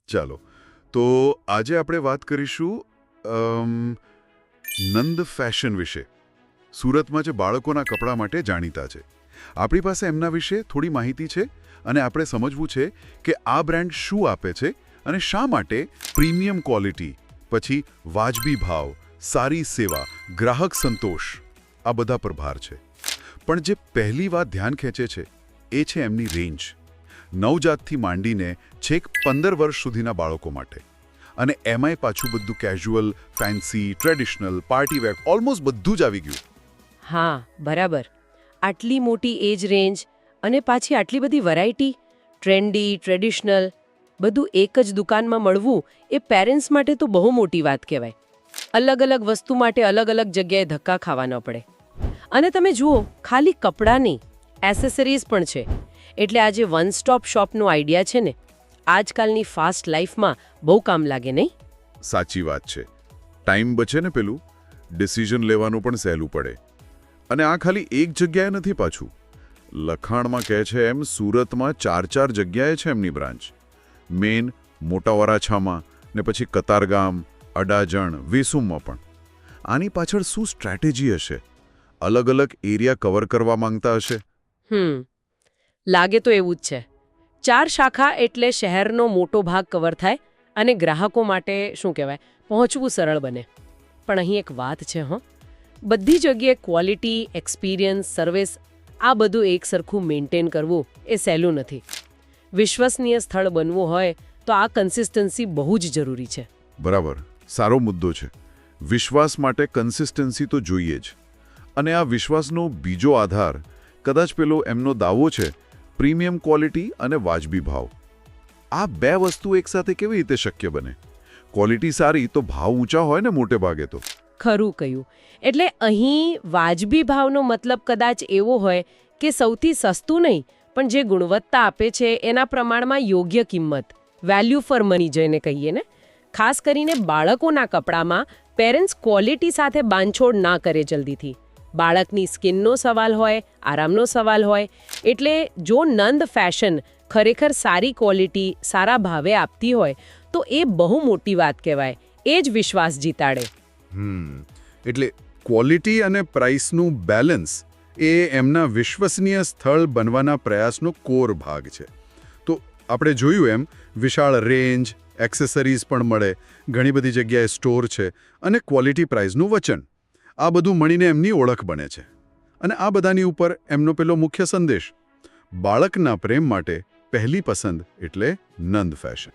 ચાલો તો આજે આપણે વાત કરીશું નંદ ફેશન વિશે. સુરતમાં જે બાળકોના કપડાં માટે જાણીતા છે, આપણી પાસે એમના વિશે થોડી માહિતી છે અને આપણે સમજવું છે કે આ બ્રાન્ડ શું આપે છે અને શા માટે પ્રીમિયમ ક્વોલિટી, પછી વાજબી ભાવ, સારી સેવા, ગ્રાહક સંતોષ આ બધા પર ભાર છે. પણ જે પહેલી વાત ધ્યાન ખેંચે છે એ છે એમની રેન્જ. નવજાતથી માંડીને છેક 15 વર્ષ સુધીના બાળકો માટે, અને એમાંય પાછું બધું casual, fancy, traditional, party wear, almost બધું જ આવી ગયું. હા, બરાબર. આટલી મોટી એજ રેન્જ અને પાછી આટલી બધી વેરાયટી, ટ્રેન્ડી, ટ્રેડિશનલ, બધું એક જ દુકાનમાં મળવું એ પેરેન્ટ્સ માટે તો બહુ મોટી વાત કહેવાય. અલગ અલગ વસ્તુ માટે અલગ અલગ જગ્યાએ ધક્કા ખાવા ન પડે. અને તમે જુઓ, ખાલી કપડાં નહીં, એસેસરીઝ પણ છે. એટલે આ જે વન સ્ટોપ શોપનો આઈડિયા છે ને, આજકાલની ફાસ્ટ લાઈફમાં બહુ કામ લાગે, નહીં? સાચી વાત છે. ટાઈમ બચે ને, પેલું ડિસિઝન લેવાનું પણ સહેલું પડે. અને આ ખાલી એક જગ્યાએ નથી. પાછું લખાણમાં કહે છે એમ સુરતમાં 4 જગ્યાએ છે એમની બ્રાન્ચ. મેન મોટા વરાછામાં, ને પછી કતારગામ, અડાજણ, વેસુમાં પણ. આની પાછળ શું સ્ટ્રેટેજી હશે? અલગ અલગ એરિયા કવર કરવા માંગતા હશે. લાગે તો એવું જ છે. 4 શાખા એટલે શહેરનો મોટો ભાગ કવર થાય અને ગ્રાહકો માટે શું કહેવાય, પહોંચવું સરળ બને. પણ અહીં એક વાત છે, બધી જગ્યાએ ક્વોલિટી, એક્સપિરિયન્સ, સર્વિસ આ બધું એક સરખું મેન્ટેન કરવું એ સહેલું નથી. વિશ્વસનીય સ્થળ બનવું હોય તો આ કન્સિસ્ટન્સી બહુ જ જરૂરી છે. બરાબર, સારો મુદ્દો છે. વિશ્વાસ માટે કન્સિસ્ટન્સી તો જોઈએ જ. અને આ વિશ્વાસનો બીજો આધાર કદાચ પેલો એમનો દાવો છે, પ્રીમિયમ ક્વોલિટી અને વાજબી ભાવ. આ બે વસ્તુ એકસાથે કેવી રીતે શક્ય બને? ક્વોલિટી સારી તો ભાવ ઊંચા હોય ને મોટે ભાગે તો. ખરું કહ્યું. એટલે અહીં વાજબી ભાવનો મતલબ કદાચ એવો હોય કે સૌથી સસ્તું નહીં, પણ જે ગુણવત્તા આપે છે એના પ્રમાણમાં યોગ્ય કિંમત, વેલ્યુ ફોર મની જેને કહીએ ને. ખાસ કરીને બાળકોના કપડામાં પેરેન્ટ્સ ક્વોલિટી સાથે બાંધછોડ ના કરે જલ્દીથી. બાળકની સ્કિનનો સવાલ હોય, આરામનો સવાલ હોય. એટલે જો નંદ ફેશન ખરેખર સારી ક્વોલિટી, સારા ભાવે આપતી હોય તો એ બહુ મોટી વાત કહેવાય. એ જ વિશ્વાસ જીતાડે. એટલે ક્વોલિટી અને પ્રાઇસનું બેલેન્સ એ એમના વિશ્વસનીય સ્થળ બનવાના પ્રયાસનો કોર ભાગ છે. તો આપણે જોયું એમ વિશાળ રેન્જ, એક્સેસરીઝ પણ મળે, ઘણી બધી જગ્યાએ સ્ટોર છે, અને ક્વોલિટી પ્રાઇસનું વચન. આ બધું મળીને એમની ઓળખ બને છે. અને આ બધાની ઉપર એમનો પેલો મુખ્ય સંદેશ, બાળકના પ્રેમ માટે પહેલી પસંદ એટલે નંદ ફેશન.